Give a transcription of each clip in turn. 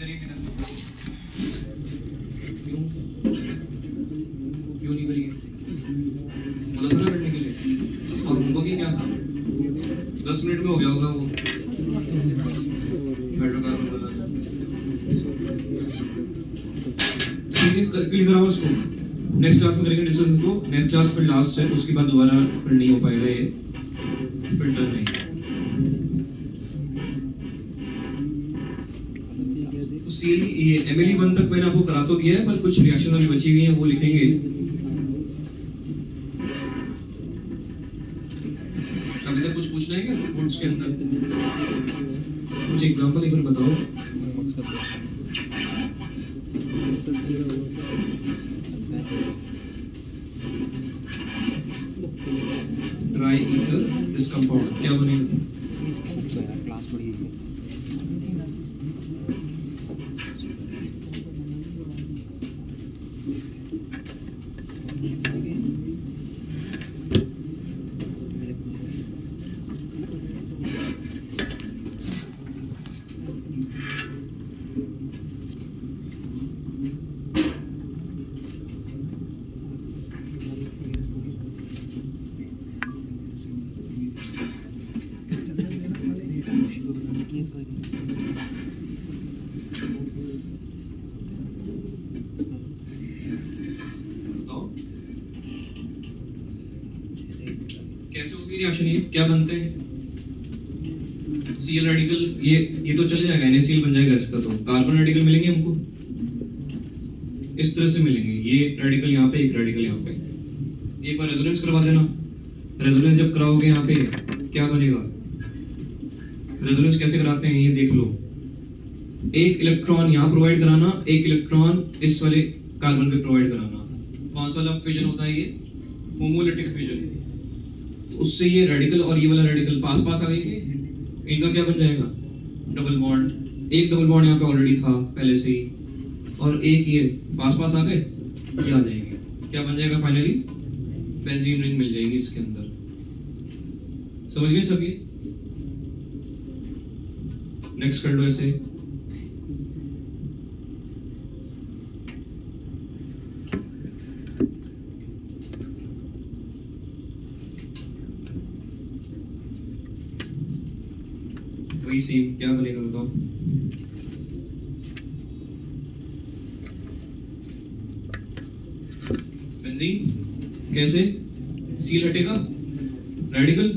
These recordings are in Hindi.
करिए किधर? क्यों क्यों नहीं करिए? बोला था ना करने के लिए। और उनको भी क्या था, 10 मिनट में हो गया होगा वो हाइड्रोकार्बन वाला। क्लिक कराओ उसको। नेक्स्ट क्लास में करेंगे डिस्कस इसको। नेक्स्ट क्लास फिर लास्ट है, उसके बाद दोबारा फिर नहीं हो पाएगा ये, फिर डन नहीं। तो सीएल ये एमएलई 1 तक मैंने आपको करा तो दिया है, पर कुछ रिएक्शन अभी बची हुई हैं वो लिखेंगे। अभी तक कुछ पूछना है क्या कोड्स के अंदर? कुछ एग्जांपल एक बार बताओ। ड्राई ईथर दिस कंपाउंड क्या बनेगा? क्लास पढ़ी है। कैसे होगी रिएक्शन? ये क्या बनते हैं? Cl रेडिकल ये तो चले जाएगा, NaCl बन जाएगा इसका। तो कार्बन रेडिकल मिलेंगे हमको इस तरह से मिलेंगे, ये रेडिकल यहाँ पे, एक रेडिकल यहाँ पे। एक बार रेजोनेंस करवा देना। रेजोनेंस जब कराओगे यहाँ पे क्या बनेगा? रेजोनेंस कैसे कराते हैं ये देख लो। एक इलेक्ट्रॉन यहाँ प्रोवाइड कराना, एक इलेक्ट्रॉन इस वाले कार्बन पे प्रोवाइड कराना। कौन सा वाला फिजन होता है ये? Homolytic fission. तो उससे ये रेडिकल और ये वाला रेडिकल पास पास आ गए, इनका क्या बन जाएगा? Double bond. एक डबल बॉन्ड यहाँ पे ऑलरेडी था पहले से ही, और एक ये पास पास आ गए, ये आ जाएंगे। क्या बन जाएगा फाइनली? बेंजीन रिंग मिल जाएगी इसके अंदर। समझ गए सभी? नेक्स्ट कर लो ऐसे। वही सेम क्या बनेगा बताओ? बेंजीन कैसे? सील हटेगा, रेडिकल,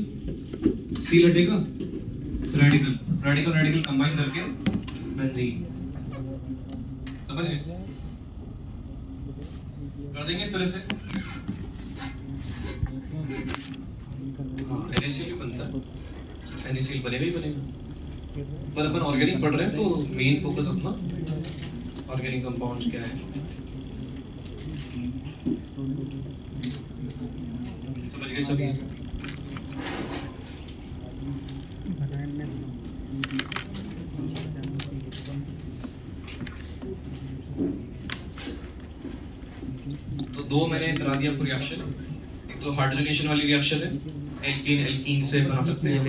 सील हटेगा, रेडिकल, रेडिकल रेडिकल कंबाइन करके बेंजीन। समझ गए? कर देंगे इस तरह से। NaCl भी बनता है, NaCl बनेगा ही बनेगा। पर अपन ऑर्गेनिक पढ़ रहे हैं तो मेन फोकस अपना ऑर्गेनिक कंपाउंड्स क्या है। समझ गए सभी? तो दो मैंने करा दिया आपको रिएक्शन। एक तो हाइड्रोजनेशन वाली रिएक्शन है, एल्कीन एल्कीन से बना सकते हैं,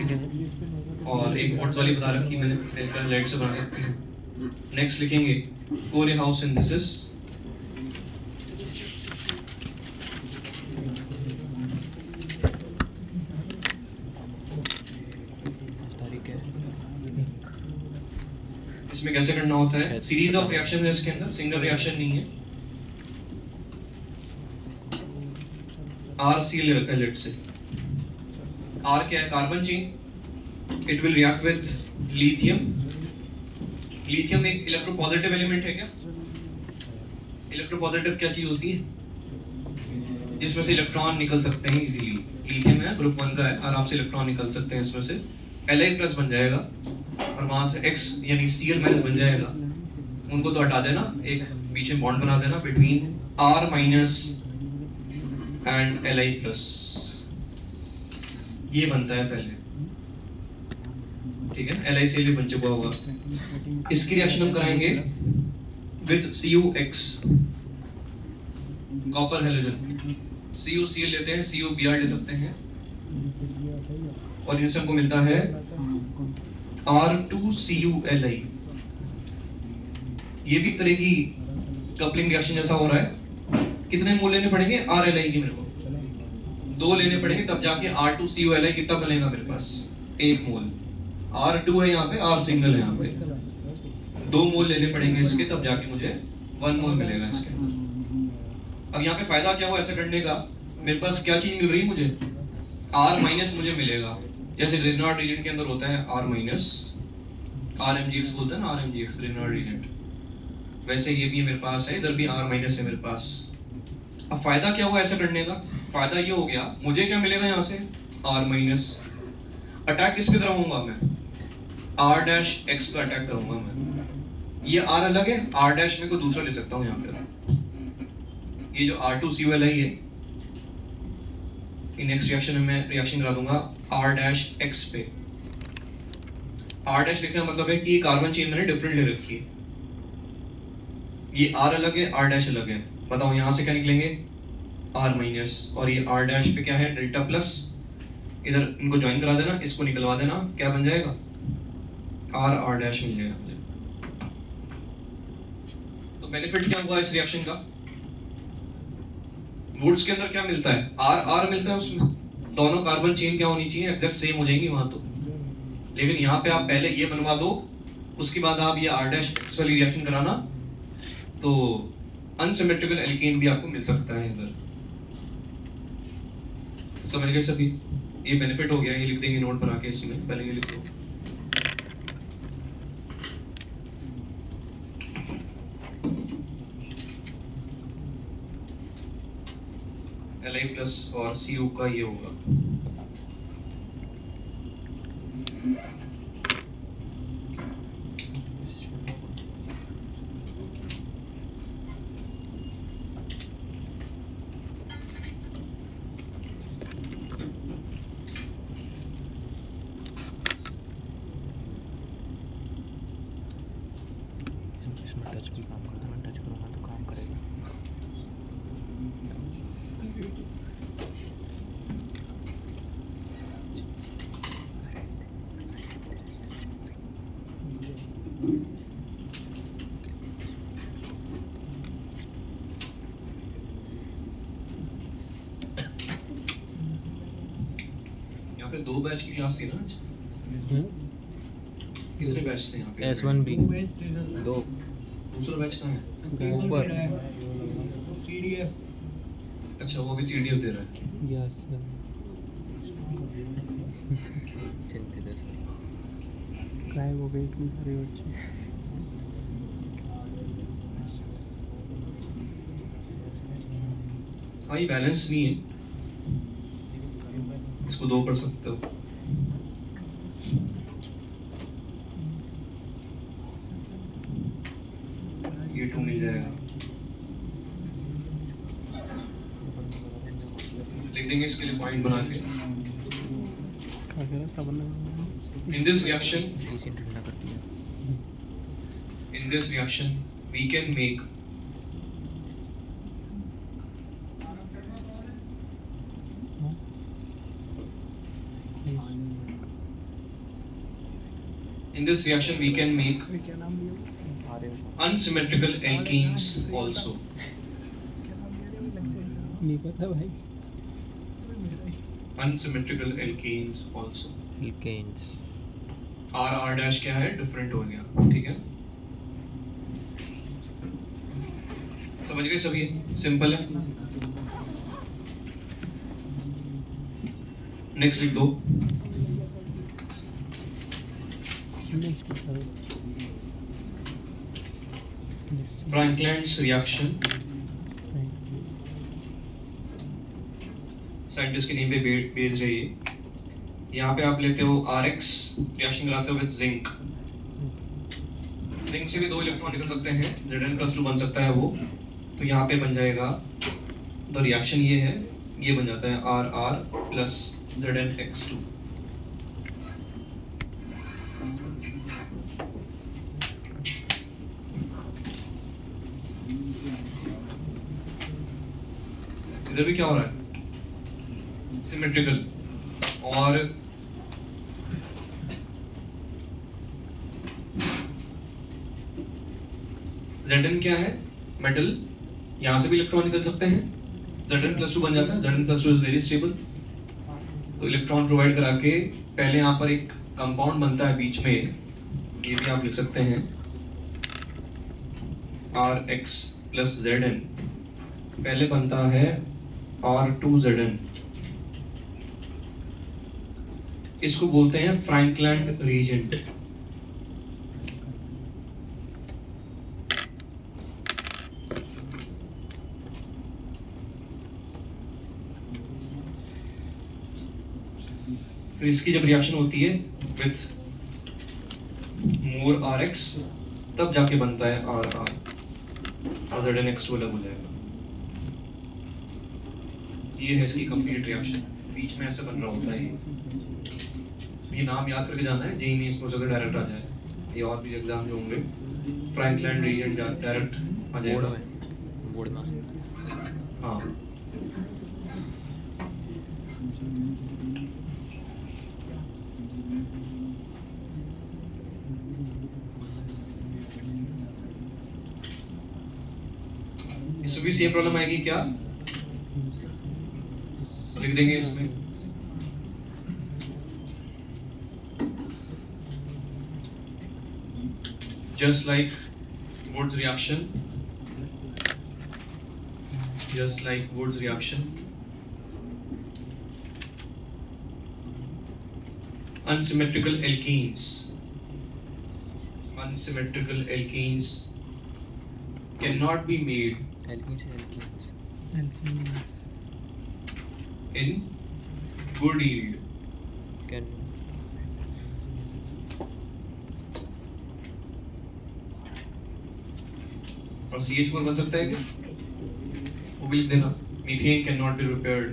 और एक बोट्स वाली बता रखी मैंने, एल्काइल हाइड्राइड से बना सकते हैं। नेक्स्ट लिखेंगे कोरेहाउस सिंथेसिस। इसमें कैसे करना होता है? सीरीज ऑफ रिएक्शन है इसके अंदर, सिंगल रिएक्शन नहीं है। RCl रखा है, लेट से R क्या है? Carbon chain. It will react with lithium. Lithium एक इलेक्ट्रोपॉजिटिव एलिमेंट है क्या? इलेक्ट्रोपॉजिटिव क्या चीज होती है जिसमें से इलेक्ट्रॉन निकल सकते हैं इजीली? लिथियम है, ग्रुप 1 का है, आराम से इलेक्ट्रॉन निकल सकते हैं इसमें से। Li+ बन जाएगा और वहां से X यानी Cl- बन जाएगा। उनको तो हटा देना, एक बीच में बॉन्ड बना देना बिटवीन R- एंड Li+। ये बनता है पहले, ठीक है? LiCl भी बन चुका होगा। इसकी रिएक्शन हम कराएंगे with CuX, copper halogen. CuCl लेते हैं, CuBr ले सकते हैं, और इनसे हमको मिलता है R2CuLi। ये भी एक तरह की कपलिंग रिएक्शन जैसा हो रहा है। कितने मोल लेने पड़ेंगे RLi की? मेरे को 2 लेने पड़ेंगे, तब जाके R2COLi कितना बनेगा मेरे पास? 1 मोल। R2 है यहाँ पे, R सिंगल है यहाँ पे, 2 मोल लेने पड़ेंगे इसके, तब जाके मुझे 1 मोल मिलेगा इसके। अब यहाँ पे फायदा क्या हुआ ऐसा करने का? मेरे पास क्या चीज मिल रही है मुझे? R माइनस मुझे मिलेगा, जैसे रेनॉल्ड रीजन के अंदर होता है R माइनस, RMGX बोलते हैं ना, RMGX रेनॉल्ड रीजन, वैसे ये भी मेरे पास है, इधर भी R माइनस है मेरे पास। अब फायदा क्या हुआ ऐसा करने का? फायदा ये हो गया, मुझे क्या मिलेगा यहाँ से? R minus. अटैक किस पे कराऊंगा मैं? R डैश X का अटैक करूंगा मैं। ये R अलग है, R डैश में को दूसरा ले सकता हूँ यहाँ पे। ये जो R2COLi है, नेक्स्ट रिएक्शन में मैं रिएक्शन करा दूंगा R डैश X पे। R डैश लिखने का मतलब है कि ये कार्बन चेन मैंने डिफरेंट ले रखी है, ये R अलग है, R डैश अलग है। बताओ यहाँ से क्या निकलेंगे? R माइनस, और ये R डैश पे क्या है? Delta plus. इधर इनको ज्वाइन करा देना, इसको निकलवा देना, क्या बन जाएगा? R डैश मिल जाएगा मुझे। तो बेनिफिट क्या हुआ इस रिएक्शन का? वुड्स के अंदर क्या मिलता है? R मिलता है उसमें, दोनों कार्बन चेन क्या होनी चाहिए? एग्जैक्ट सेम हो जाएंगी वहां तो। लेकिन यहाँ पे आप पहले ये बनवा दो, उसके बाद आप ये R डैश X वाली रिएक्शन कराना, तो अनसिमेट्रिकल एल्केन भी आपको मिल सकता है इधर। समझ गए सभी? ये बेनिफिट हो गया, ये लिख देंगे नोट बना के, इसमें पहले ये लिख दो। Li प्लस और CO का ये होगा। इसमें टच भी काम करता है, मैं टच करूँगा तो काम करेगा। यहाँ पे 2 बैच की क्लास थी ना आज? कितने बैच थे यहाँ पे? S1B 2 दूसरा बैच कहाँ है? ऊपर। अच्छा, वो भी CDF दे रहा है। यस चिंतित है सर। काय वो वेट नहीं कर रही बच्ची। हाँ, ये बैलेंस नहीं है, इसको 2 कर सकते हो। ये 2 मिल जाएगा, लिख देंगे इसके लिए पॉइंट बना के। In this reaction, इसी ठंडा कर दिया। in this reaction, we can make unsymmetrical alkenes also. नहीं पता भाई। Unsymmetrical alkenes also. Alkenes R dash क्या है? डिफरेंट हो गया, ठीक है? समझ गए सभी? सिंपल है। नेक्स्ट लिख दो। फ्रैंकलिन्स रिएक्शन, साइंटिस्ट की नेम पे बेस्ड है ये। यहाँ पे आप लेते हो RX, रिएक्शन कराते हो विद जिंक। जिंक से भी 2 इलेक्ट्रॉन निकल सकते हैं, Zn+2 बन सकता है वो। तो यहाँ पे बन जाएगा, द रिएक्शन ये है, ये बन जाता है RR प्लस ZnX2। इधर भी क्या हो रहा है? सिमेट्रिकल, और Zn क्या है? मेटल, यहाँ से भी इलेक्ट्रॉन निकल सकते हैं, Zn+2 बन जाता है, Zn+2 इज वेरी स्टेबल। तो इलेक्ट्रॉन प्रोवाइड करा के पहले यहाँ पर एक कंपाउंड बनता है बीच में, ये भी आप लिख सकते हैं Rx+Zn, पहले बनता है R2Zn, इसको बोलते हैं फ्रैंकलैंड रीजेंट। तो इसकी जब रिएक्शन होती है विथ मोर Rx, तब जाके बनता है RR और Znx2 अलग हो जाएगा। ये है इसकी कंप्लीट रिएक्शन, बीच में ऐसे बन रहा होता है ये नाम याद करके जाना है, जेई में इसमें से डायरेक्ट आ जाए, ये और भी एग्जाम जो होंगे फ्रैंकलैंड रीजन डायरेक्ट आ जाएगा। बोर्ड में हाँ इसमें भी सेम प्रॉब्लम आएगी क्या, लिख देंगे इसमें just like Wood's reaction, unsymmetrical alkenes cannot be made in good yield. और CH4 बन सकता है क्या, वो भी लिख देना, methane can not be prepared,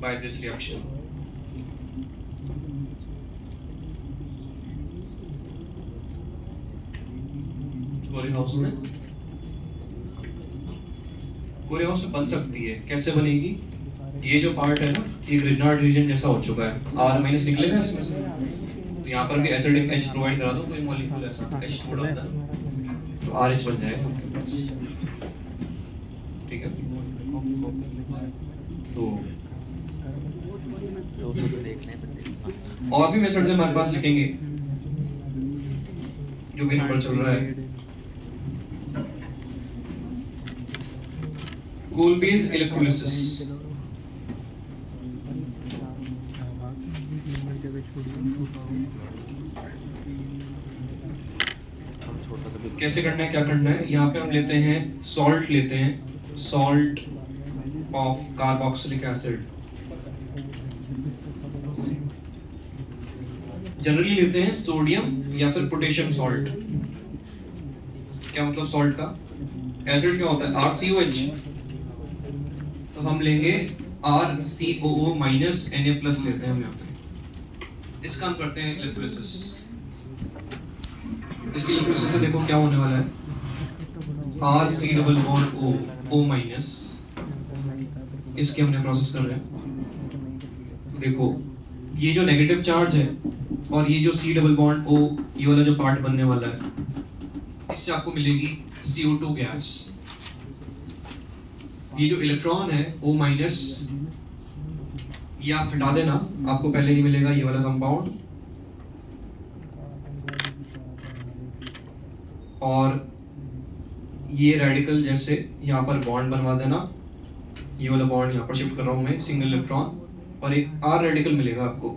by this reaction. Corey house में बन सकती है, कैसे बनेगी, ये जो पार्ट है ना, ये ग्रिग्नार्ड रीजन जैसा हो चुका है, R- निकलेगा इसमें से, तो यहाँ पर भी एसिडिक H प्रोवाइड करा दो, कोई मॉलिक्यूल ऐसा H छोड़ा होता है तो RH बन जाएगा आपके पास, ठीक है। तो और भी मेथड्स हमारे पास लिखेंगे जो भी नंबर चल रहा है। कोलबेज इलेक्ट्रोलिसिस, कैसे करना है, क्या करना है, यहाँ पे हम लेते हैं salt of carboxylic acid, generally लेते हैं सोडियम या फिर पोटेशियम सॉल्ट। क्या मतलब सॉल्ट का, एसिड क्या होता है RCOH, तो हम लेंगे RCOO- Na+ लेते हैं हम यहाँ पे, इसका हम करते हैं इलेक्ट्रोलिसिस। इसकी इलेक्ट्रोलिसिस से देखो क्या होने वाला है, RC≡O, इसके हमने प्रोसेस कर रहे हैं। देखो ये जो नेगेटिव चार्ज है और ये जो C≡O, ये वाला जो पार्ट बनने वाला है, इससे आपको मिलेगी CO2 गैस। ये जो इलेक्ट्रॉन है O-, ये आप हटा देना, आपको पहले ही मिलेगा ये वाला कंपाउंड, और ये रेडिकल जैसे यहाँ पर बॉन्ड बनवा देना, ये वाला बॉन्ड यहाँ पर शिफ्ट कर रहा हूँ मैं, सिंगल इलेक्ट्रॉन, और एक R रेडिकल मिलेगा आपको।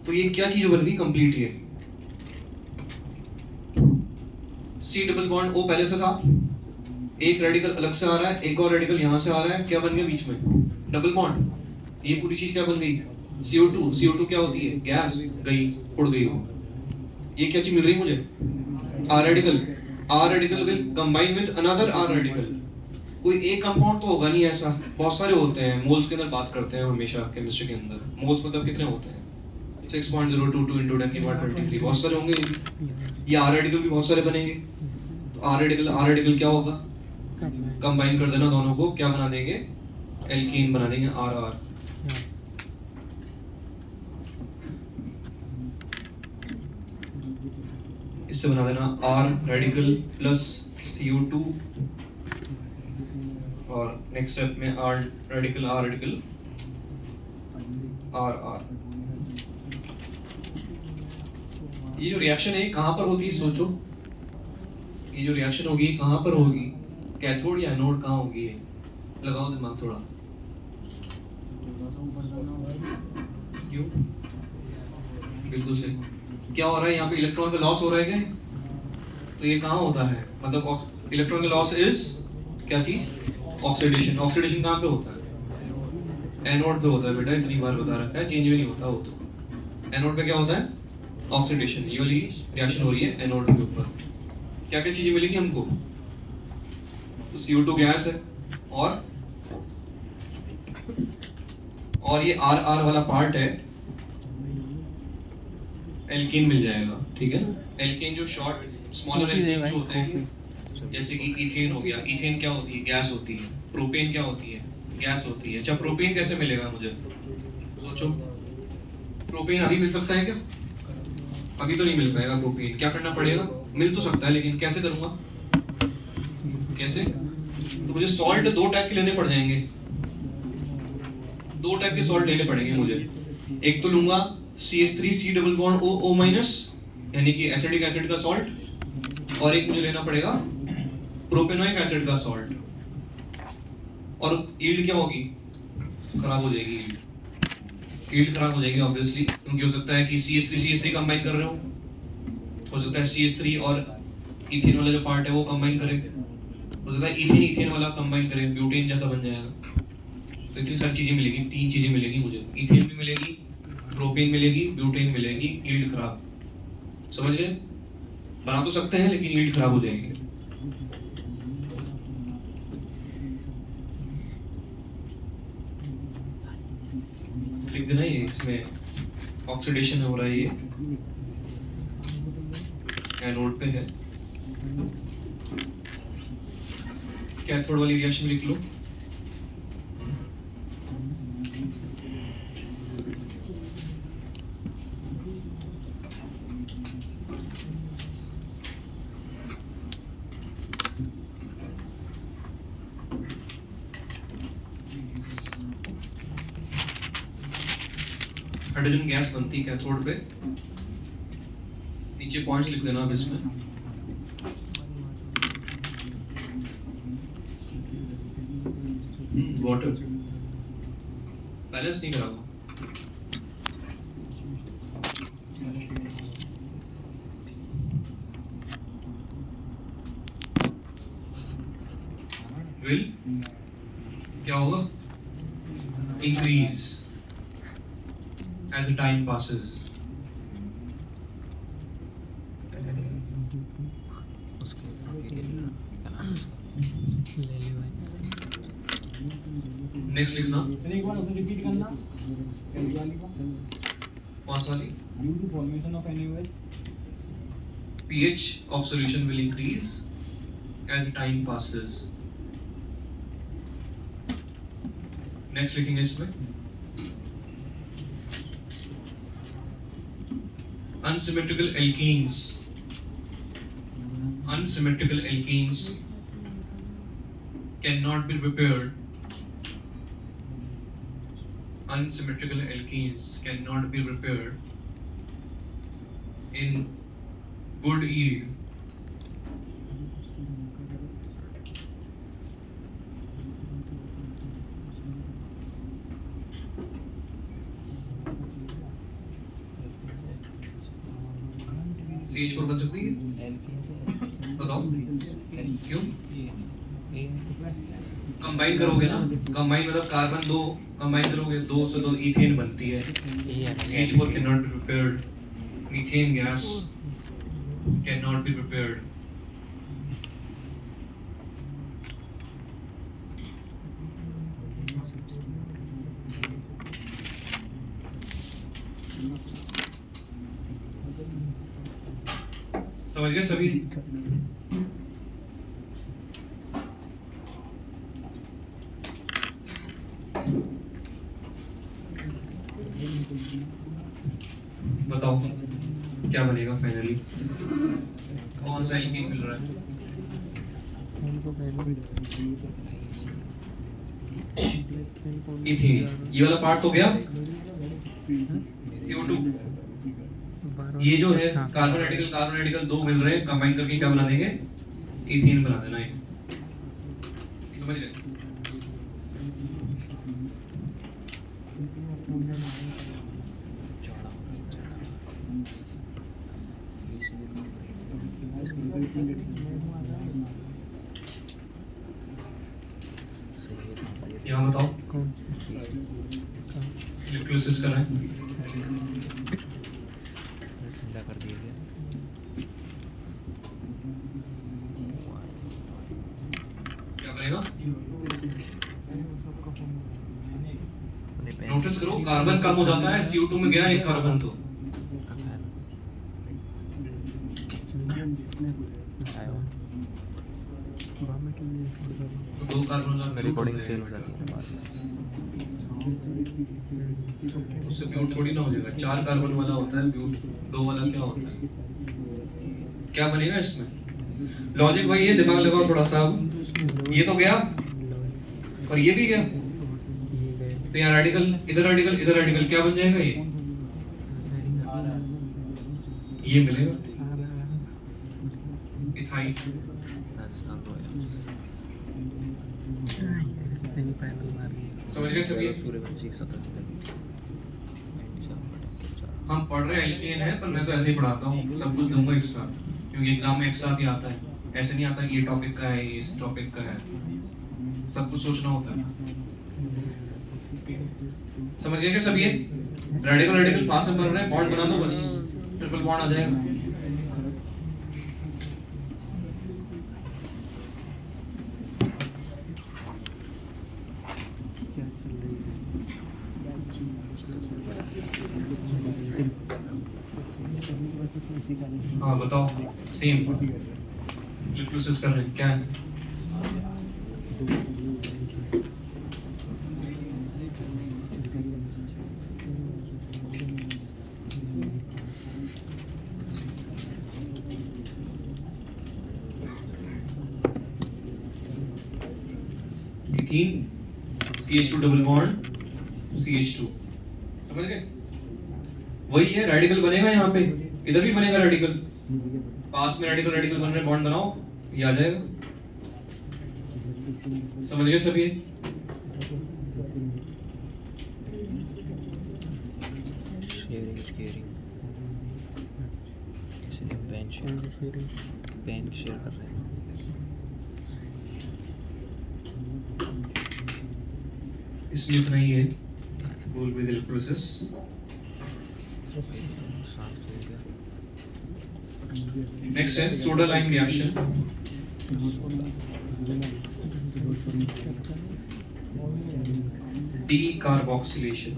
तो ये क्या चीज बन गई कंप्लीट, ये C≡O पहले से था, एक रेडिकल अलग से आ रहा है, एक और रेडिकल यहाँ से आ रहा है, क्या बन गया बीच में, डबल बॉन्ड। ये पूरी चीज क्या बन गई, CO2 क्या होती है, गैस, गई उड़ गई वो। ये क्या चीज मिल रही मुझे, R radical will combine with another R radical. कोई एक कंपाउंड तो होगा नहीं ऐसा, बहुत सारे होते हैं, मोल्स के अंदर बात करते हैं हमेशा केमिस्ट्री के अंदर, मोल्स मतलब कितने होते हैं, 6.022 × 10⁻23, बहुत सारे होंगे। ये R रेडिकल भी बहुत सारे बनेंगे, तो R रेडिकल क्या होगा, कंबाइन कर देना दोनों को, क्या बना देंगे, एल्कीन बना देंगे, RR। इससे बना देना R रेडिकल प्लस CO2 और नेक्स्ट स्टेप में R रेडिकल R। ये जो रिएक्शन है कहाँ पर होती है सोचो, ये जो रिएक्शन होगी कहाँ पर होगी, कैथोड या एनोड कहाँ होगी, ये लगाओ दिमाग थोड़ा। क्यों? बिल्कुल सही। क्या हो रहा है यहाँ पे, इलेक्ट्रॉन का लॉस हो रहा है क्या? तो ये कहाँ होता है, मतलब इलेक्ट्रॉन का लॉस इज क्या चीज, ऑक्सीडेशन। ऑक्सीडेशन कहाँ पे होता है? एनोड पे होता है बेटा, इतनी बार बता रखा है, चेंज भी नहीं होता वो तो। एनोड पे क्या होता है? ऑक्सीडेशन। ये वाली रिएक्शन हो रही है एनोड के ऊपर। क्या क्या चीजें मिलेंगी हमको? तो CO2 गैस है और ये RR वाला पार्ट है, एल्केन मिल जाएगा, ठीक है ना। एल्केन जो शॉर्ट स्मॉलर एल्केन जो होते हैं, जैसे कि इथेन हो गया। इथेन क्या होती है? गैस होती है। प्रोपेन क्या होती है? गैस होती है। अच्छा प्रोपेन कैसे मिलेगा मुझे, सोचो। प्रोपेन अभी मिल सकता है क्या? अभी तो नहीं मिल पाएगा प्रोपेन। क्या करना पड़ेगा? मिल तो सकता है लेकिन कैसे करूंगा, कैसे? तो मुझे सॉल्ट दो टाइप के लेने पड़ जाएंगे, दो टाइप के सॉल्ट लेने पड़ेंगे मुझे। एक तो लूंगा CH3C डबल बॉन्ड O- यानी कि एसिडिक एसिड का सॉल्ट, और एक मुझे लेना पड़ेगा प्रोपेनोइक एसिड का सॉल्ट। और यील्ड क्या होगी? खराब हो जाएगी यील्ड खराब हो जाएगी ऑब्वियसली, क्योंकि हो सकता है कि CH3 कंबाइन कर रहे हो सकता है CH3 और इथेन वाला जो पार्ट है वो कंबाइन करें, हो सकता है इथेन वाला कंबाइन करें, ब्यूटेन जैसा बन जाएगा। तो इतनी सारी चीजें मिलेगी, तीन चीजें मिलेगी मुझे, इथेन भी मिलेगी, प्रोपेन मिलेगी, ब्यूटेन मिलेगी, यील्ड खराब। समझ गए? बना तो सकते हैं लेकिन यील्ड खराब हो जाएगी। लिख देना ये, इसमें ऑक्सीडेशन हो रहा है, ये एनोड पे है। कैथोड वाली रिएक्शन लिख लो। हाइड्रोजन गैस बनती है कैथोड पे। नीचे पॉइंट्स लिख देना अब इसमें। वाटर बैलेंस नहीं करा हुआ। विल क्या होगा? Increase as the time passes. Next लिखना, एक बार उसे रिपीट करना, कौन सा वाली? Due to formation of NaOH, pH of solution will increase as the time passes. Next लिखेंगे इसमें, unsymmetrical alkenes cannot be repaired. Unsymmetrical alkenes cannot be repaired in good yield CH4 बन सकती है? बताओ क्यों? कंबाइन करोगे ना, कंबाइन मतलब कार्बन दो कंबाइन करोगे, दो से दो इथेन बनती है। CH4 cannot be prepared, methane gas cannot be prepared. समझ गए सभी? बताओ। क्या बनेगा फाइनली? कौन सा एल्कीन मिल रहा है? उनको पहले इथीन। ये वाला पार्ट तो गया, CO2। ये जो है कार्बन रेडिकल दो मिल रहे हैं, कंबाइन करके क्या बना देंगे? इथीन बना देना। ये समझ गए? यहाँ बताओ, कौन इलेक्ट्रोलिसिस कर रहे हैं, ठंडा कर दिया गया। क्या करेगा? नोटिस करो, कार्बन कम हो जाता है, CO2 में गया एक कार्बन तो दो कार्बन का रिकॉर्डिंग फेल हो जाती है बाद में। तो उससे ब्यूट थोड़ी ना हो जाएगा। 4 कार्बन वाला होता है ब्यूट, 2 वाला क्या होता है? क्या बनेगा इसमें? लॉजिक वही है, दिमाग लगाओ थोड़ा सा। ये तो गया और ये भी गया, तो यहाँ रेडिकल, इधर रेडिकल, इधर रेडिकल, क्या बन जाएगा? ये मिलेगा इथाइन। राजस्थान रॉयल्स सेमीफाइनल मार गई। समझ गए सभी? सूर्यवंशी 17 हम पढ़ रहे हैं एल्केन है, पर मैं तो ऐसे ही पढ़ाता हूँ, सब कुछ दूंगा एक साथ, क्योंकि एग्जाम में एक साथ ही आता है। ऐसे नहीं आता कि ये टॉपिक का है, ये इस टॉपिक का है, सब कुछ सोचना होता है। समझ गए क्या सब? ये रेडिकल रेडिकल पास में बन रहे हैं, बॉन्ड बना दो बस, ट्रिपल बॉन्ड आ जाएगा। क्या चल रही है? हाँ बताओ, सेम इलेक्ट्रोलिसिस कर रहे हैं, क्या है? Ethene, CH2 double bond, CH2। समझ गए? वही है, रेडिकल बनेगा यहाँ पे, इधर भी बनेगा रेडिकल, पास में रेडिकल रेडिकल बन रहे, बॉन्ड बनाओ, ये आ जाएगा। समझ गए सभी? शेयरिंग इसलिए पेन शेयर कर रहे हैं। इसमें इतना ही है, गोल बेस इलेक्ट्रोलिसिस। नेक्स्ट है soda lime reaction. Decarboxylation.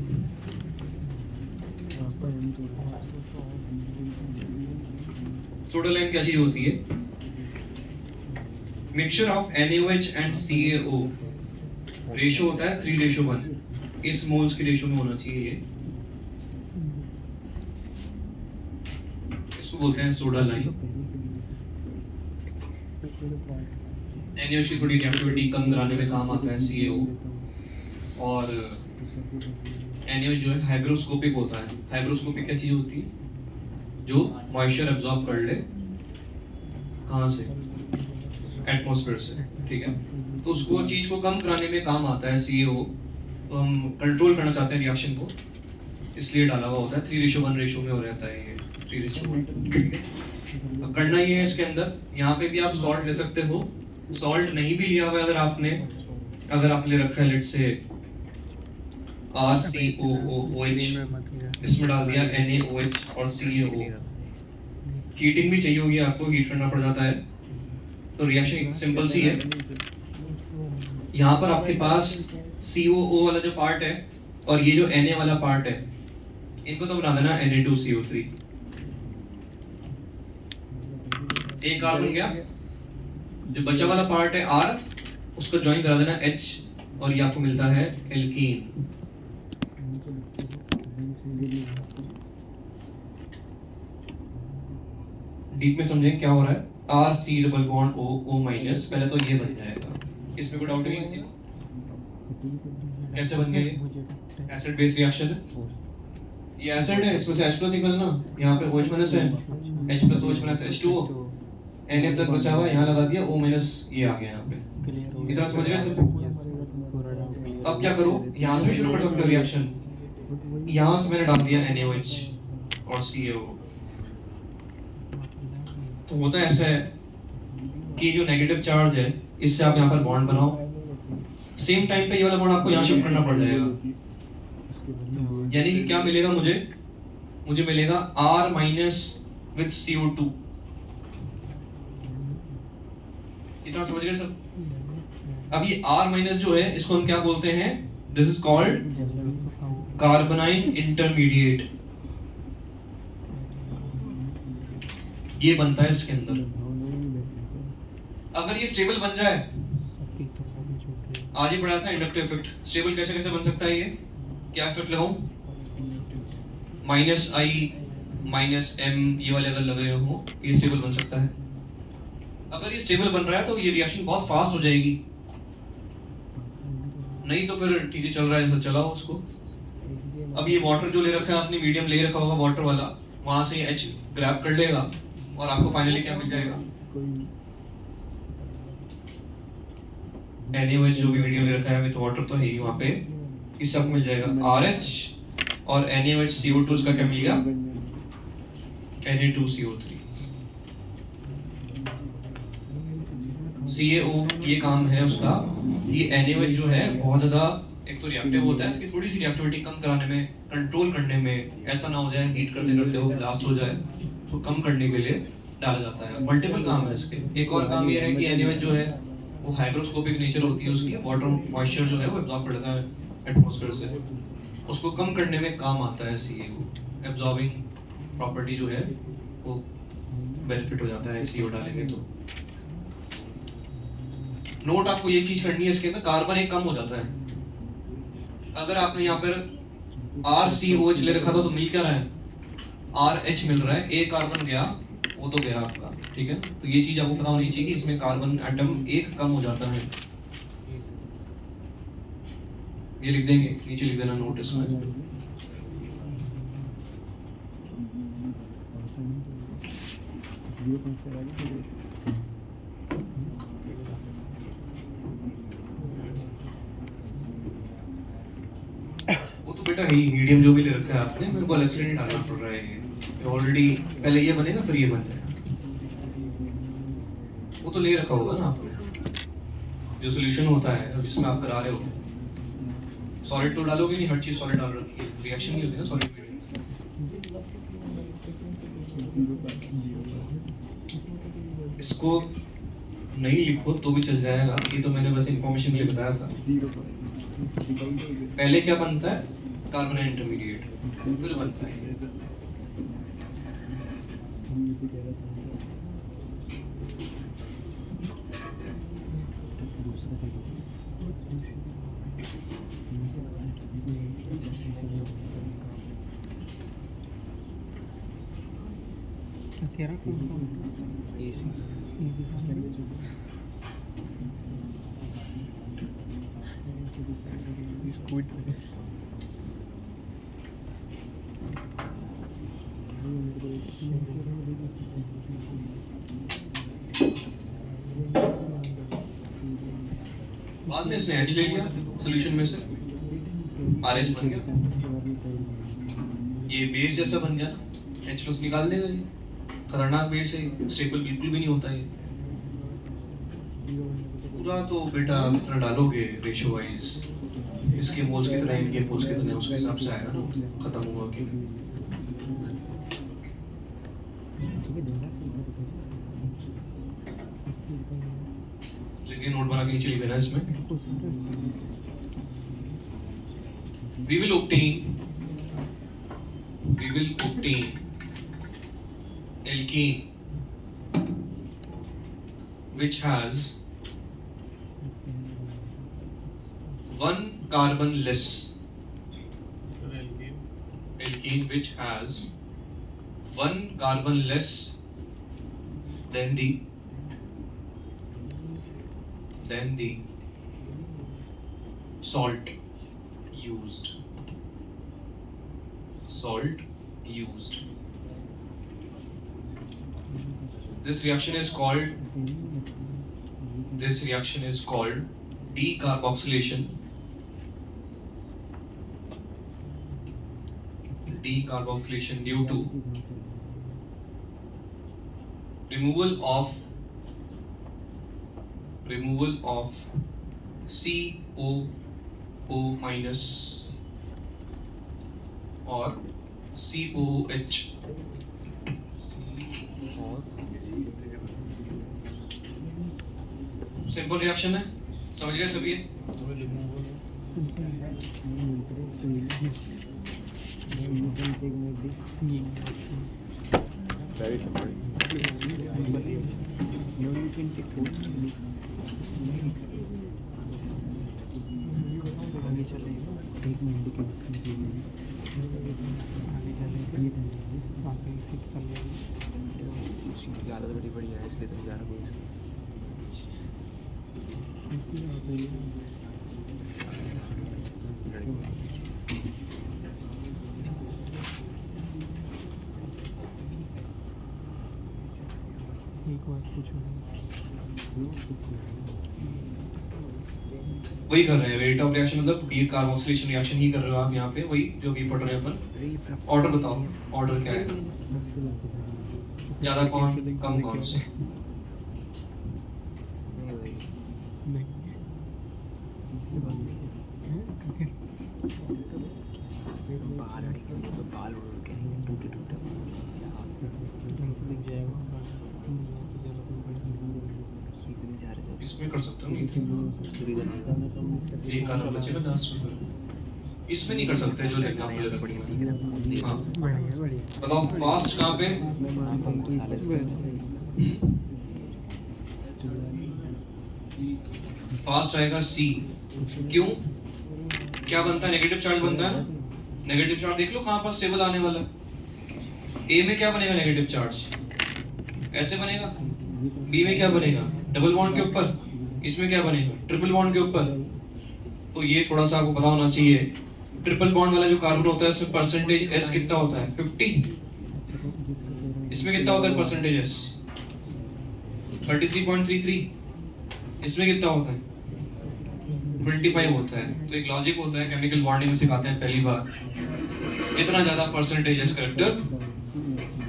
Soda lime क्या चीज होती है? Mixture of NaOH and CaO। Ratio होता है 3:1। इस मोल्स के रेशो में होना चाहिए ये। इसको बोलते हैं सोडा लाइम। NaOH की थोड़ी रिएक्टिविटी कम कराने में काम आता है CaO। और NaOH जो है हाइग्रोस्कोपिक होता है। हाइग्रोस्कोपिक क्या चीज होती है? जो मॉइस्चर एब्जॉर्ब कर ले, कहाँ से? एटमॉस्फेयर से, ठीक है। तो उसको चीज को कम कराने में काम आता है CaO। तो हम कंट्रोल करना चाहते हैं रिएक्शन को, इसलिए डाला हुआ होता है। 3:1 रेशो में हो रहता है ये, 3:1। अब करना ही है इसके अंदर। यहाँ पे भी आप सॉल्ट ले सकते हो, सॉल्ट नहीं भी लिया हुआ अगर आपने रखा है, लेट से RCOOH, इसमें डाल दिया NaOH और CaO। हीटिंग भी चाहिए होगी आपको, हीट करना पड़ जाता है। तो रिएक्शन सिंपल सी है। यहाँ पर आपके पास COO वाला जो पार्ट है और ये जो Na वाला पार्ट है, इनको तो बना देना Na2CO3। एक कार्बन गया, जो बचा वाला पार्ट है R, उसको ज्वाइन करा देना H, और ये आपको मिलता है एल्कीन। डीप में समझें क्या हो रहा है। R C double bond O O minus, पहले तो ये बन जाएगा। इसमें कोई डाउट है किसी को? कैसे बन गया ये? एसिड बेस रिएक्शन है, ये एसिड है, इसमें से H प्लस निकलना, यहाँ पे OH माइनस है, H plus OH minus H2O, Na plus बचा हुआ है, यहाँ लगा दिया, O माइनस ये आ गया यहाँ पे। इतना समझ गए सब? अब क्या करो, यहाँ से भी शुरू कर सकते हो रिएक्शन। यहाँ से मैंने डाल दिया NaOH और CaO। तो होता ऐसा है कि जो नेगेटिव चार्ज है इससे आप यहाँ पर बॉन्ड बनाओ, सेम टाइम पे ये वाला बॉन्ड आपको यहाँ शिफ्ट करना पड़ जाएगा। यानी कि क्या मिलेगा मुझे? मुझे मिलेगा R माइनस विद CO2। इतना समझ गए सर? अब ये R माइनस जो है इसको हम क्या बोलते हैं? This is called carbanion intermediate. ये बनता है इसके अंदर। अगर ये स्टेबल बन जाए, आज ही पढ़ा था इंडक्टिव इफेक्ट, स्टेबल कैसे कैसे बन सकता है ये? क्या इफेक्ट लगाऊं? माइनस आई माइनस एम, ये वाले अगर लगे हो ये स्टेबल बन सकता है। अगर ये स्टेबल बन रहा है तो ये रिएक्शन बहुत फास्ट हो जाएगी, नहीं तो फिर ठीक है चल रहा है ऐसा चलाओ उसको। अब ये वाटर जो ले रखा है आपने, मीडियम ले रखा होगा वाटर वाला, वहां से H ग्रैब कर लेगा और आपको फाइनली क्या मिल जाएगा? NaOH जो भी मीडियम ले रखा है विद वाटर तो है ही वहां पे, इससे आपको मिल जाएगा RH और NaOH CO2 का क्या मिलेगा? Na2CO3। CaO ये काम है उसका, ये NaOH जो है बहुत ज्यादा एक तो रिएक्टिव होता है, इसकी थोड़ी सी रिएक्टिविटी कम कराने में, कंट्रोल करने में, ऐसा ना हो जाए हीट करते करते वो ब्लास्ट हो जाए, तो कम करने के लिए डाला जाता है। मल्टीपल काम है इसके। एक और काम ये है कि NaOH जो है वो हाइग्रोस्कोपिक नेचर होती है उसकी, वाटर मॉइस्चर जो है वो एब्जॉर्ब करता है एटमॉस्फेयर से, उसको कम करने में काम आता है CaO। एब्जॉर्बिंग प्रॉपर्टी जो है वो बेनिफिट हो जाता है CO डालेंगे तो। नोट आपको ये चीज करनी है इसके अंदर, कार्बन एक कम हो जाता है। अगर आपने यहाँ पर RCOH ले रखा था तो मिल क्या रहा है? RH मिल रहा है, एक कार्बन गया वो तो गया आपका, ठीक है। तो ये चीज आपको पता होनी चाहिए कि इसमें कार्बन एटम एक कम हो जाता है। ये लिख देंगे, नीचे लिख देना नोटिस में। वो तो बेटा ही मीडियम जो भी ले रखा है आपने, मेरे को अलग से नहीं डालना पड़ रहा है। ये ऑलरेडी पहले ये बनेगा फिर ये बन जाएगा। वो तो ले रखा होगा ना आपने, जो सोल्यूशन होता है जिसमें आप करा रहे हो। सॉलिड तो डालोगे नहीं, हर चीज सॉलिड डाल रखी है, रिएक्शन नहीं होती ना सॉलिड मीडियम। इसको नहीं लिखो तो भी चल जाएगा, ये तो मैंने बस इंफॉर्मेशन के लिए बताया था। पहले क्या बनता है? कार्बोनाइन इंटरमीडिएट, फिर बनता है क्या कह रहा हूँ? इजी स्क्विड बाद में इसने H ले लिया सॉल्यूशन में से, RH बन गया, ये बेस जैसा बन गया ना, H प्लस निकाल देगा। ये खतरनाक बेस है, स्टेबल बिल्कुल भी नहीं होता है पूरा। तो बेटा कितना डालोगे रेशियो वाइज, इसके मोल्स कितना है, इनके मोल्स कितने हैं, उसके हिसाब से आएगा ना खत्म हुआ कि नहीं। लेकिन नोट बना के नीचे लिख देना इसमें। we will obtain alkene which has one carbon less. Alkene which has one carbon less then the salt used. This reaction is called decarboxylation. Decarboxylation due to removal of COO minus or COOH. Simple reaction है, समझ गए सभी? उसकी हालत बड़ी बढ़िया है इसलिए तुम जा रहे हो। एक बात पूछो, वही कर रहे हैं रेट ऑफ रिएक्शन, मतलब डीकार्बोक्सिलेशन रिएक्शन ही कर रहे हो आप यहाँ पे, वही जो भी पढ़ रहे हैं अपन। ऑर्डर बताओ, ऑर्डर क्या है? ज्यादा कौन, कम कौन से? बाल उड़ के टूटे इसमें कर सकते हो, एक कारण बचेगा लास्ट में। इसमें नहीं कर सकते जो देखना मुझे रखना। हाँ बताओ, फास्ट कहाँ पे? फास्ट आएगा सी। क्यों? क्या बनता है? नेगेटिव चार्ज बनता है। नेगेटिव चार्ज देख लो कहाँ पर स्टेबल आने वाला है। ए में क्या बनेगा? नेगेटिव चार्ज ऐसे बनेगा। बी में क्या बनेगा? डबल बॉन्ड के ऊपर। इसमें क्या बनेगा? ट्रिपल बॉन्ड के ऊपर। तो ये थोड़ा सा आपको पता होना चाहिए। ट्रिपल बॉन्ड वाला जो कार्बन होता है उसमें परसेंटेज एस कितना होता है? 50। इसमें कितना होता है परसेंटेज एस? 33.33। इसमें कितना होता है? 25 होता है। तो एक लॉजिक होता है, केमिकल बॉन्डिंग में सिखाते हैं पहली बार। इतना ज्यादा परसेंटेज एस कैरेक्टर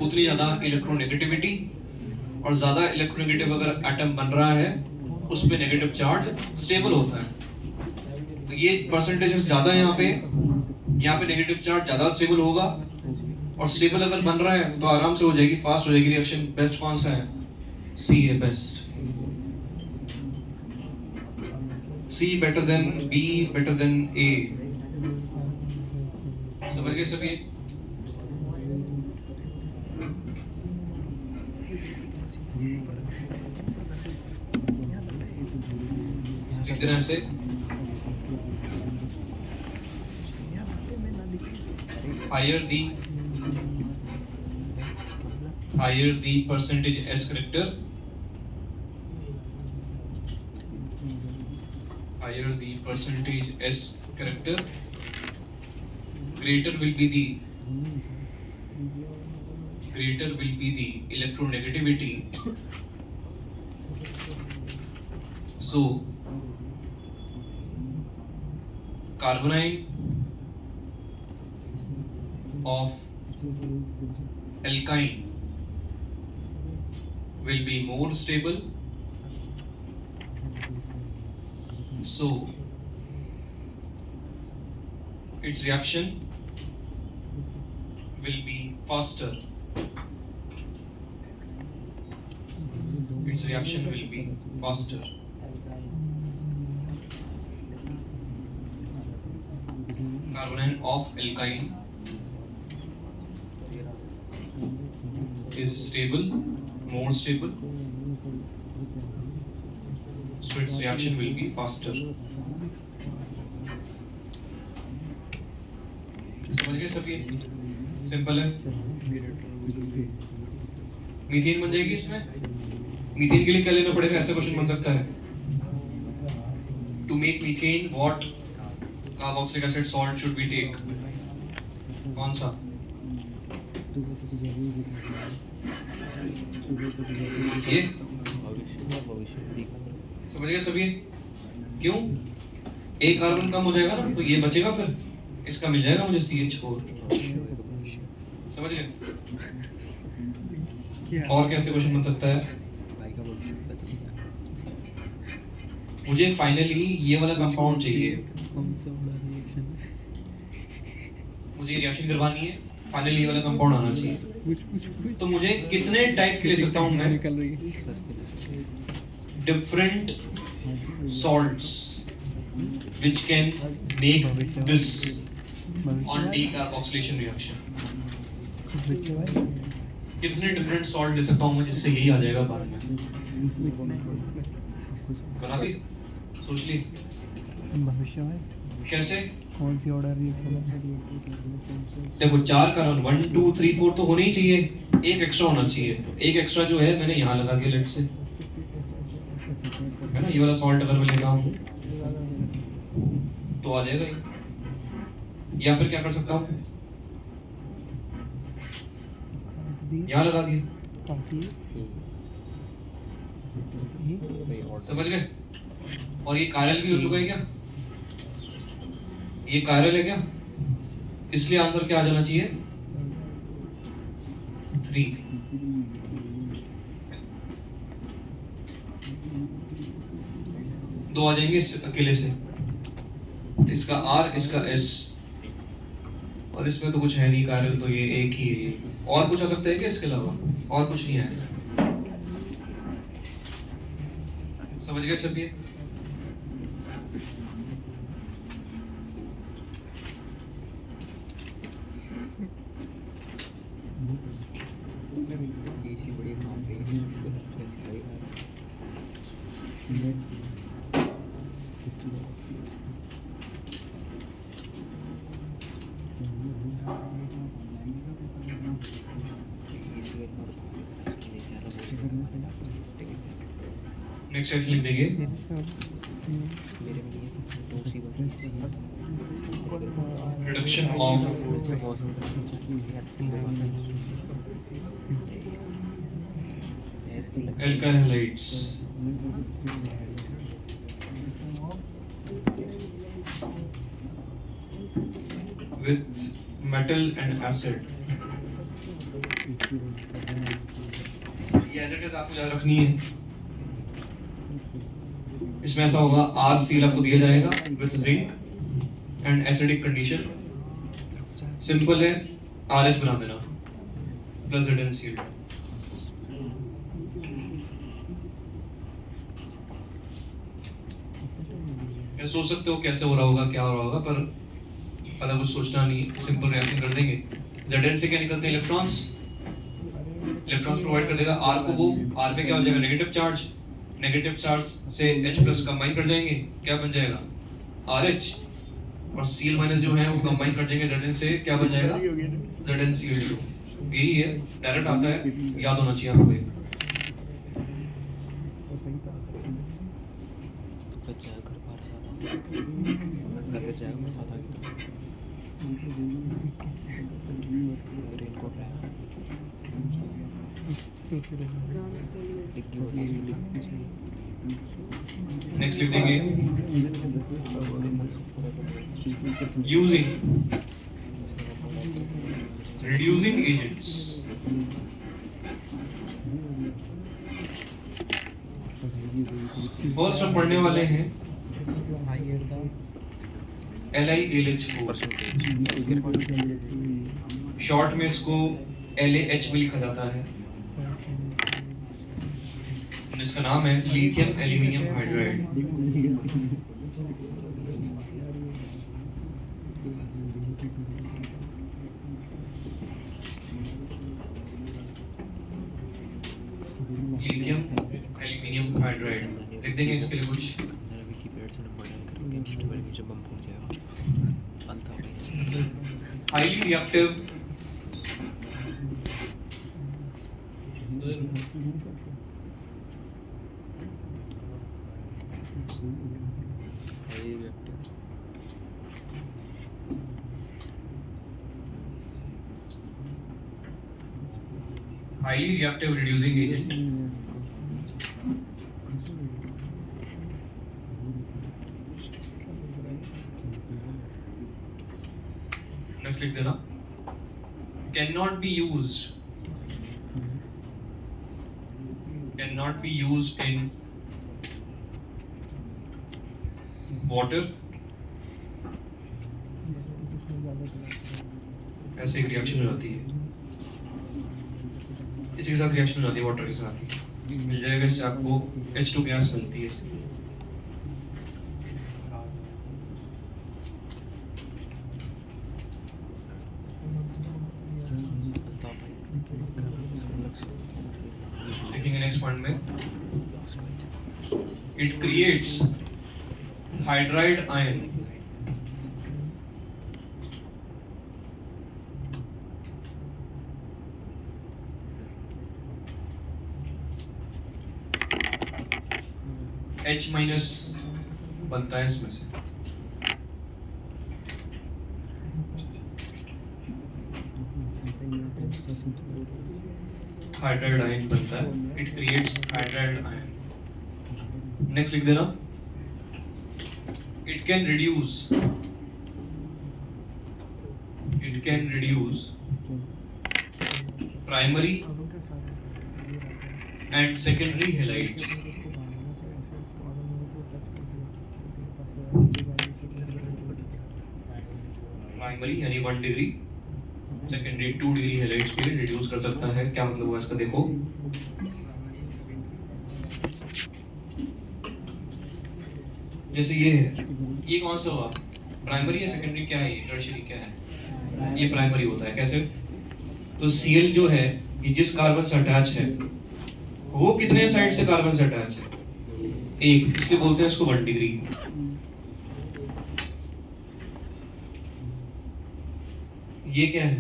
उतनी ज्यादा इलेक्ट्रोनेगेटिविटी, और ज्यादा इलेक्ट्रोनेगेटिव अगर एटम बन रहा है उस पे नेगेटिव चार्ज स्टेबल होता है। तो ये परसेंटेज ज्यादा है यहाँ पे नेगेटिव चार्ज ज्यादा स्टेबल होगा, और स्टेबल अगर बन रहा है तो आराम से हो जाएगी, फास्ट हो जाएगी रिएक्शन। बेस्ट कौन सा है? सी है best. C better than B, better than A. समझ गए सभी? लिख देना ऐसे। higher the percentage S character, higher the percentage S character, greater will be the electronegativity. So carbonyl of alkyne will be more stable. So its reaction will be faster. Its reaction will be faster. Carbonyl of alkyne is stable, more stable, so its reaction will be faster. समझ गए सब? ये सिंपल है। मीथेन बन जाएगी इसमें। मीथेन के लिए क्या लेना पड़ेगा, ऐसा क्वेश्चन बन सकता है। To make methane what carboxylic acid salt should we take, कौन सा? ये समझ गए सभी? क्यों? एक कार्बन कम हो जाएगा ना, तो ये बचेगा, फिर इसका मिल जाएगा मुझे CH4। समझ गए? और कैसे क्वेश्चन बन सकता है? मुझे फाइनली ये वाला कंपाउंड चाहिए, मुझे रिएक्शन करवानी है, फाइनली ये वाला कंपाउंड आना चाहिए। तो मुझे कितने टाइप के ले सकता हूँ मैं? Different salts which can make this on decarboxylation reaction। कितने डिफरेंट सॉल्ट ले सकता हूँ मैं जिससे यही आ जाएगा बाद में? बना दी? सोच ली? कैसे? कौन सी ऑर्डर देखो 4 कार्बन 1 2 3 4 तो होने ही चाहिए, एक एक्स्ट्रा होना चाहिए। तो एक एक्स्ट्रा जो है मैंने यहाँ लगा दिया, लेट से, है ना, ये वाला सॉल्ट अगर मैं लेता हूँ तो आ जाएगा ये। या फिर क्या कर सकता हूँ, यहाँ लगा दिया। समझ गए? और ये कायरल भी हो चुका है क्या? ये कायरल है क्या? इसलिए आंसर क्या आ जाना चाहिए? 3। दो आ जाएंगे इस अकेले से, इसका R, इसका S, और इसमें तो कुछ है नहीं कायरल, तो ये एक ही है। ये और कुछ आ सकता है क्या इसके अलावा? और कुछ नहीं आएगा। समझ गए सब? ये नेक्स्ट सेक्शन लिख देंगे। Reduction of alkyl halides with metal and acid। ये एडिटिव्स आपको याद रखनी है। इसमें ऐसा होगा, RCl आपको दिया जाएगा with zinc and acidic condition। Simple है, RH बना देना प्लस ZnCl। सोच सकते हो कैसे हो रहा होगा, क्या हो रहा होगा, पर ज़्यादा कुछ सोचना नहीं, सिंपल रिएक्शन कर देंगे। Zn से क्या निकलते हैं? इलेक्ट्रॉन्स। इलेक्ट्रॉन्स प्रोवाइड कर देगा R को, वो R पे क्या हो जाएगा? Negative charge. नेगेटिव चार्ज से H+ कंबाइन कर जाएंगे, क्या बन जाएगा? RH। और Cl- जो है वो कंबाइन कर जाएंगे Zn से, क्या बन जाएगा? ZnCl2। यही है, डायरेक्ट आता है, याद होना चाहिए आपको। नेक्स्ट लिख देंगे यूजिंग रिड्यूसिंग एजेंट्स। फर्स्ट हम पढ़ने वाले हैं LiAlH4। शॉर्ट में इसको LaH भी लिखा जाता है। इसका नाम है lithium aluminium hydride. Lithium aluminium hydride लिख देंगे इसके लिए कुछ। Highly reactive highly reactive highly reactive reducing agent. Next लिख देना. Cannot be used in water. ऐसे एक रिएक्शन हो जाती है. इसी के साथ रिएक्शन हो जाती है वाटर के साथ ही. मिल जाएगा इससे आपको H2 गैस मिलती है इससे. लिखेंगे नेक्स्ट पॉइंट में. It creates hydride ion H minus बनता है इसमें से. हाइड्राइड आयन बनता है. It creates hydride ion. Next लिख देना. It can reduce primary and secondary halides. Primary यानी 1 डिग्री, सेकेंडरी 2 डिग्री हेलाइड्स के लिए रिड्यूस कर सकता है. क्या मतलब हुआ इसका देखो. जैसे ये है, ये कौन सा हुआ? प्राइमरी या सेकेंडरी? क्या है ये? टर्शियरी क्या है? ये प्राइमरी होता है. कैसे? तो Cl जो है ये जिस कार्बन से अटैच है वो कितने साइड से कार्बन से अटैच है? एक. इसलिए बोलते हैं इसको 1 डिग्री. ये क्या है?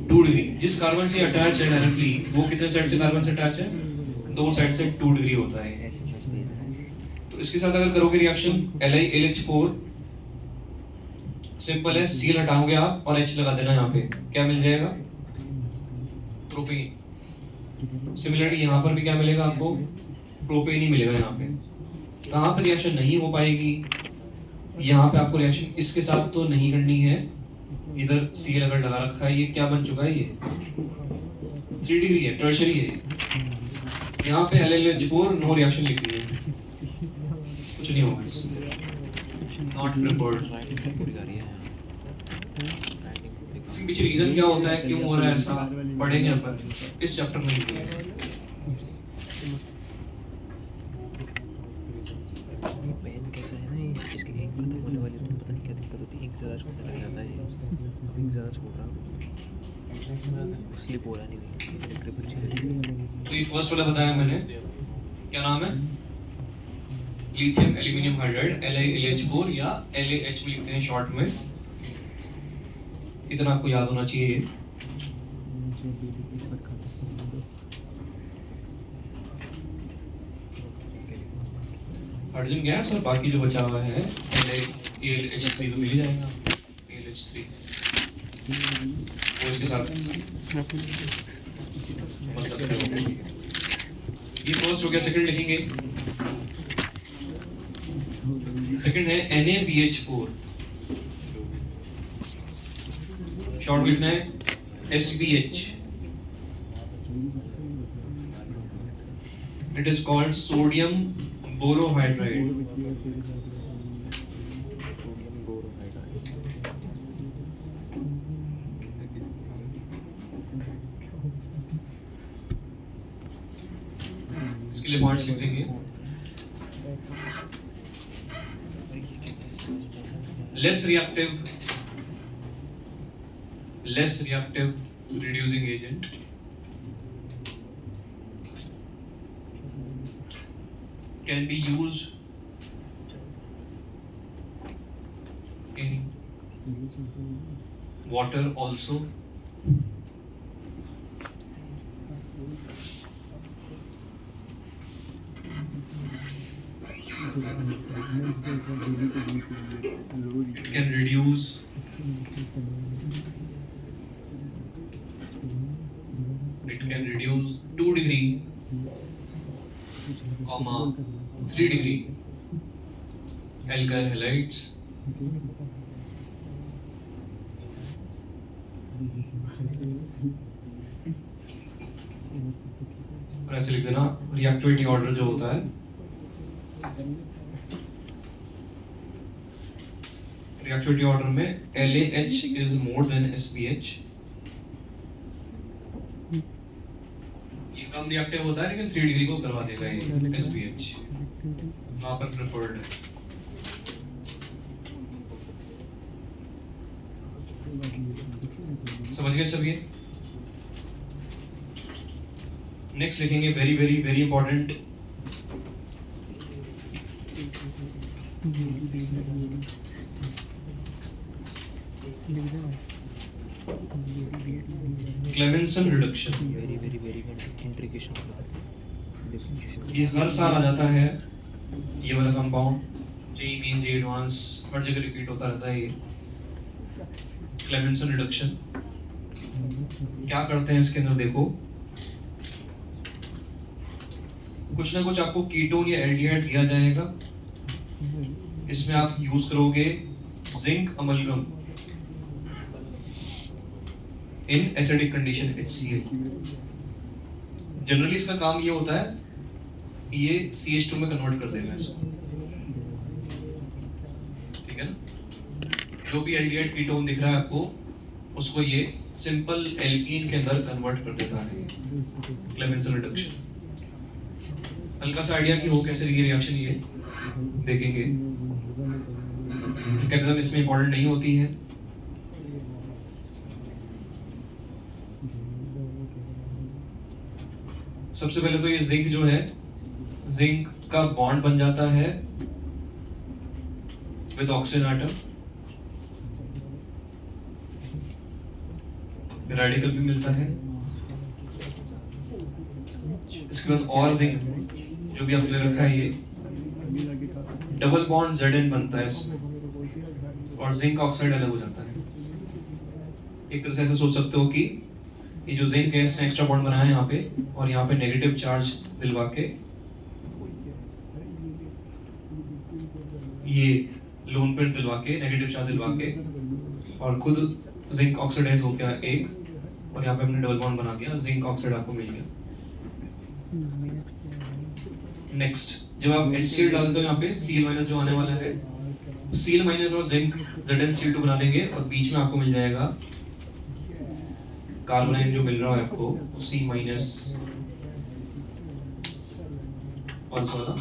2 डिग्री. जिस कार्बन से अटैच है डायरेक्टली वो कितने साइड से कार्बन से अटैच है? 2 साइड से 2 डिग्री होता है. तो इसके साथ अगर करोगे रिएक्शन LiLH4, सिंपल है. Cl हटाओगे आप और H लगा देना यहाँ पे. क्या मिल जाएगा? प्रोपेन. सिमिलरली यहाँ पर भी क्या मिलेगा आपको? प्रोपेन ही मिलेगा. यहाँ पे कहाँ पे रिएक्शन नहीं हो पाएगी? यहाँ पे आपको रिएक्शन इसके साथ तो नहीं करनी है. इधर Cl अगर लगा रखा है, ये क्या बन चुका है? ये 3 डिग्री है, टर्शियरी है. यहाँ पे LiLH4 नो रिएक्शन लिखनी है, कुछ नहीं होगा. Not preferred. इसके पीछे रीजन क्या होता है, क्यों हो रहा है ऐसा, पढ़ेंगे अपन इस चैप्टर में. पेन कैसा है ना, ये इसके इंक खत्म होने वाली तो पता नहीं क्या दिक्कत होती है. इंक ज़्यादा छोटा लग जाता है. इंक ज़्यादा छोटा स्लिप हो रहा नहीं. तो ये फर्स्ट वाला बताया मैंने, क्या नाम है? लिथियम एल्यूमिनियम हाइड्राइड, LiLH4 या LaH भी लिखते हैं शॉर्ट में. इतना आपको याद होना चाहिए. हाइड्रोजन गैस और बाकी जो बचा हुआ है LiLH3 तो मिल ही जाएगा. LH3 वो इसके साथ बन सकते हो. ये फर्स्ट हो गया. सेकंड लिखेंगे. सेकंड है NaBH4. शॉर्ट लिखना है SBH. It is called sodium borohydride. इसके लिए पॉइंट्स लिख देंगे. less reactive reducing agent. Can be used in water also. It can reduce it can reduce 2 degree, comma 3 degree alkyl halides और ऐसे लिख देना रिएक्टिविटी ऑर्डर जो होता है रिएक्टिविटी ऑर्डर में LaH is more than SBH। ये कम रिएक्टिव होता है लेकिन 3 डिग्री को करवा देगा ये SBH, वहां पर प्रेफर्ड है। समझ गए सब ये? नेक्स्ट लिखेंगे very very very important Clemmensen reduction. Very very very integration. ये हर साल आ जाता है ये वाला compound, JEE main JEE advance हर जगह रिपीट होता रहता है ये क्लेमेंसन रिडक्शन। क्या करते हैं इसके अंदर देखो, कुछ ना कुछ आपको कीटोन या एल्डिहाइड दिया जाएगा, इसमें आप यूज करोगे zinc amalgam in acidic condition HCl। Generally इसका काम ये होता है ये CH2 में कन्वर्ट कर देगा इसको, ठीक है ना। जो भी एल्डिहाइड कीटोन दिख रहा है आपको उसको ये सिंपल एल्कीन के अंदर कन्वर्ट कर देता है क्लेमेंसन रिडक्शन। हल्का सा आइडिया कि हो कैसे ये रिएक्शन ये देखेंगे। मैकेनिज्म इसमें इंपॉर्टेंट नहीं होती है। सबसे पहले तो ये जिंक जो है, जिंक का बॉन्ड बन जाता है विद ऑक्सीजन एटम, रेडिकल भी मिलता है। इसके बाद और जिंक जो भी आपने रखा है ये डबल बॉन्ड Zn बनता है इसमें और जिंक ऑक्साइड अलग हो जाता है। एक तरह से ऐसा सोच सकते हो कि ये जो जिंक है इसने एक्स्ट्रा बॉन्ड बनाया है यहाँ पे और यहाँ पे नेगेटिव चार्ज दिलवा के ये लोन पेयर दिलवा के नेगेटिव चार्ज दिलवा के और खुद जिंक ऑक्साइडाइज हो गया एक और यहाँ पे हमने डबल बॉन्ड बना दिया, जिंक ऑक्साइड आपको मिल गया। नेक्स्ट जब आप HCl डालते हो यहाँ पे Cl- जो आने वाला है, Cl- और जिंक ZnCl2 बना देंगे और बीच में आपको मिल जाएगा कार्बोनाइन जो मिल रहा है आपको C- कौन सा वाला,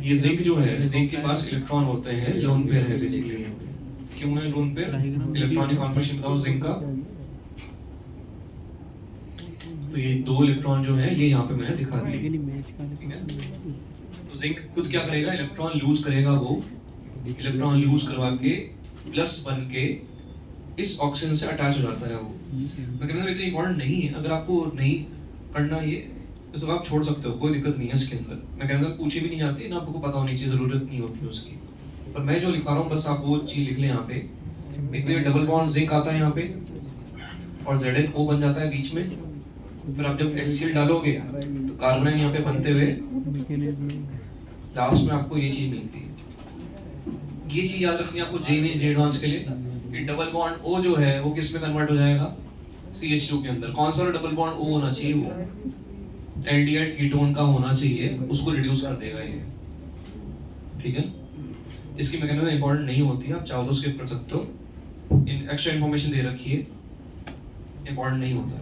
ये जिंक जो है, जिंक के पास इलेक्ट्रॉन होते हैं, लोन पेयर है बेसिकली। क्यों है लोन पेयर? इलेक्ट्रॉनिक कॉन्फिगरेशन बताओ जिंक का। तो ये 2 इलेक्ट्रॉन जो है ये यहाँ पे मैंने दिखा दिए, ठीक है। तो जिंक खुद क्या करेगा, इलेक्ट्रॉन लूज करेगा, वो इलेक्ट्रॉन लूज करवा के प्लस बन के इस ऑक्सीजन से अटैच हो जाता है वो। मैकेनिज्म इतनी इंपॉर्टेंट नहीं है, अगर आपको नहीं करना ये तो सब आप छोड़ सकते हो, कोई दिक्कत नहीं है इसके अंदर। मैकेनिज्म पूछी भी नहीं जाती ना, आपको पता होनी चाहिए, जरूरत नहीं होती उसकी। पर मैं जो लिखा रहा हूँ बस आप वो चीज लिख लें यहाँ पे। एक तो ये डबल बॉन्ड जिंक आता है यहाँ पे और ZnO बन जाता है बीच में, फिर आप जब HCl डालोगे तो कार्बोनाइन यहाँ पे बनते हुए लास्ट में आपको ये चीज मिलती है। ये चीज याद रखनी है आपको जे एडवांस के लिए कि डबल बॉन्ड O जो है वो किस में कन्वर्ट हो जाएगा, CH2 के अंदर। कौन सा डबल बॉन्ड O होना चाहिए, वो एल्डिहाइड कीटोन का होना चाहिए, उसको रिड्यूस कर देगा ये, ठीक है। इसकी मैकेनिज्म इंपॉर्टेंट नहीं होती है, आप चाहो तो स्किप कर सकते हो। इन एक्स्ट्रा इंफॉर्मेशन दे रखी है, इंपॉर्टेंट नहीं होता।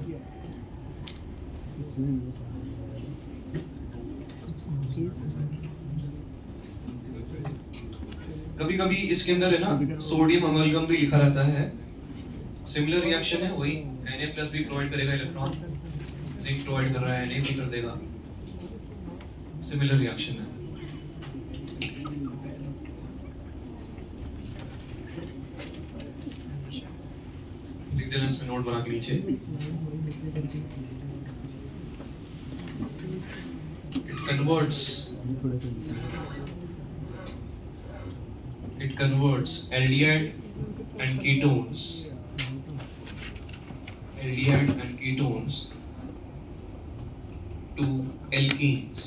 कभी कभी इसके अंदर है ना सोडियम अमलगम भी लिखा रहता है, सिमिलर रिएक्शन है, वही Na+ भी प्रोवाइड करेगा इलेक्ट्रॉन, जिंक प्रोवाइड कर रहा है Na भी कर देगा, सिमिलर रिएक्शन है। लिख देना इसमें नोट बना के नीचे। It converts It converts aldehyde and ketones to alkenes.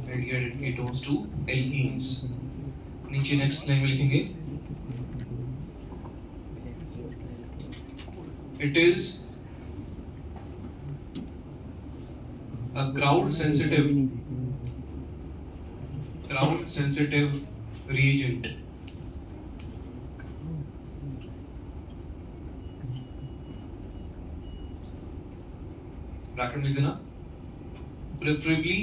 Aldehyde and ketones to alkenes. नीचे नेक्स्ट लाइन में लिखेंगे it is a crowd sensitive reagent. Bracket में लिख देना preferably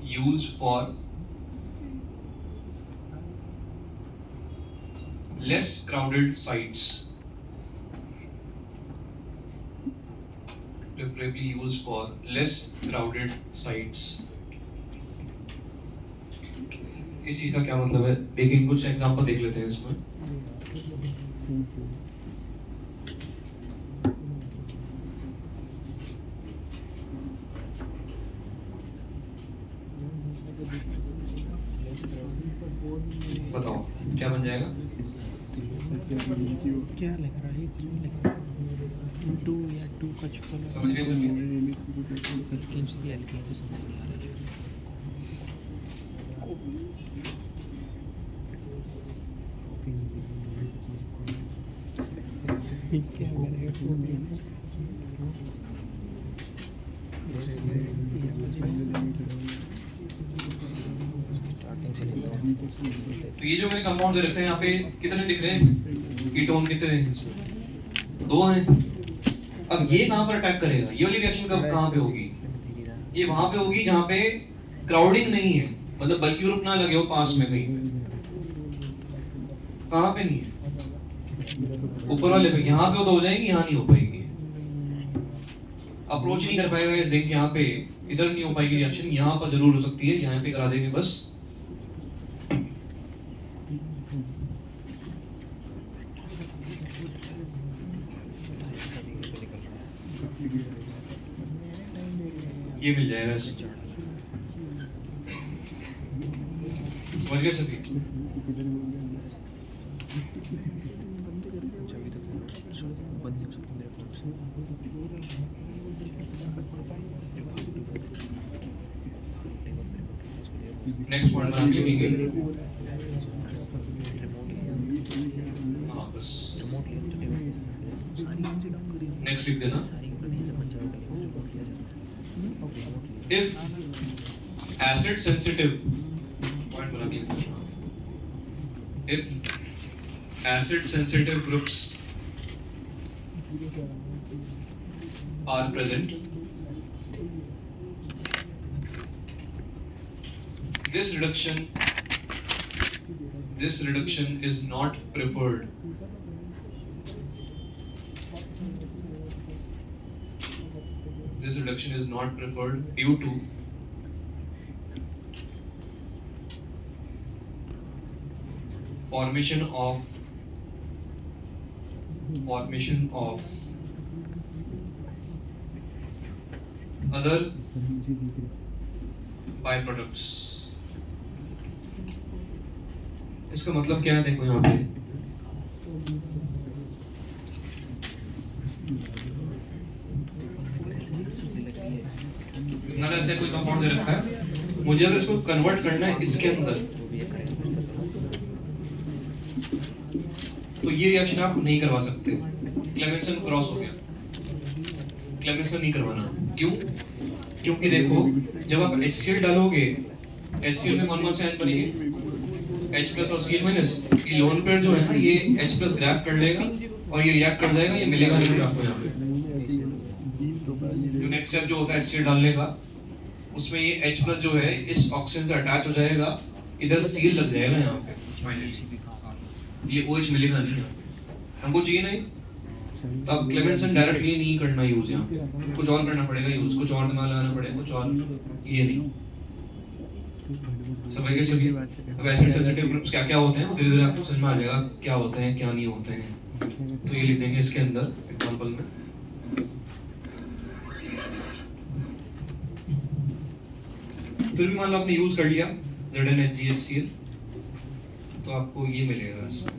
used for less crowded sites. Preferably used for less crowded sites. इस चीज का क्या मतलब है? देखिए कुछ एग्जांपल देख लेते हैं इसमें. बताओ क्या बन जाएगा? क्या लिख रहा है? टू या टू का छुपा समझ गए सभी? एल्केन से एल्केन से समझ नहीं आ रहा क्या तो ये जो मैंने कंपाउंड दे रखे हैं यहाँ पे कितने दिख रहे हैं? कीटोन कितने हैं इसमें? 2 हैं. अब ये कहाँ पर अटैक करेगा? ये वाली रिएक्शन कहाँ पे होगी? ये वहां पे होगी जहाँ पे क्राउडिंग नहीं है, मतलब बल्कि ग्रुप ना लगे हो पास में कहीं. कहाँ पे नहीं है? ऊपर वाले पे. यहाँ पे तो हो जाएगी, यहाँ नहीं हो पाएगी. अप्रोच नहीं कर पाएगा ये जिंक यहाँ पे, इधर नहीं हो पाएगी रिएक्शन. यहाँ पर जरूर हो सकती है, यहाँ पे करा देंगे बस. ये मिल जाएगा ऐसे. समझ गए सभी? नेक्स्ट पॉइंट पर आप लिखेंगे. हाँ बस नेक्स्ट लिख देना. If acid sensitive point बना के लिखना. If acid sensitive groups are present, this reduction is not preferred. This reduction is not preferred due to formation of other byproducts. इसका मतलब क्या है? देखो यहाँ पे मैंने ऐसे कोई कंपाउंड दे रखा है, मुझे अगर इसको कन्वर्ट करना है इसके अंदर, तो ये रिएक्शन आप नहीं करवा सकते. क्लेमेंसन क्रॉस हो गया. क्लेमेंसन नहीं करवाना. क्यों? क्योंकि देखो जब आप HCl डालोगे, HCl में कौन कौन से आयन बनेंगे? H+ और Cl-. ये लोन पेयर जो है ना, ये H+ ग्रैब कर लेगा और ये रिएक्ट कर जाएगा. ये मिलेगा नहीं आपको यहाँ पे. जो नेक्स्ट स्टेप जो होता है HCl डालने का, उसमें ये H+ जो है इस ऑक्सीजन से अटैच हो जाएगा, इधर Cl लग जाएगा यहाँ पे. ये OH मिलेगा नहीं यहाँ पे. हमको चाहिए नहीं. तब क्लेमेंसन डायरेक्टली नहीं करना यूज यहाँ पे, कुछ और करना पड़ेगा यूज, कुछ और दिमाग लगाना पड़ेगा, कुछ और. ये नहीं. समझ गए सभी? अब एसिड सेंसिटिव ग्रुप्स क्या क्या होते हैं धीरे धीरे आपको समझ में आ जाएगा क्या होते हैं क्या नहीं होते हैं। तो ये लिख देंगे इसके अंदर एग्जांपल में। फिर भी मान लो आपने यूज कर लिया ZnHgHCl तो आपको ये मिलेगा इसमें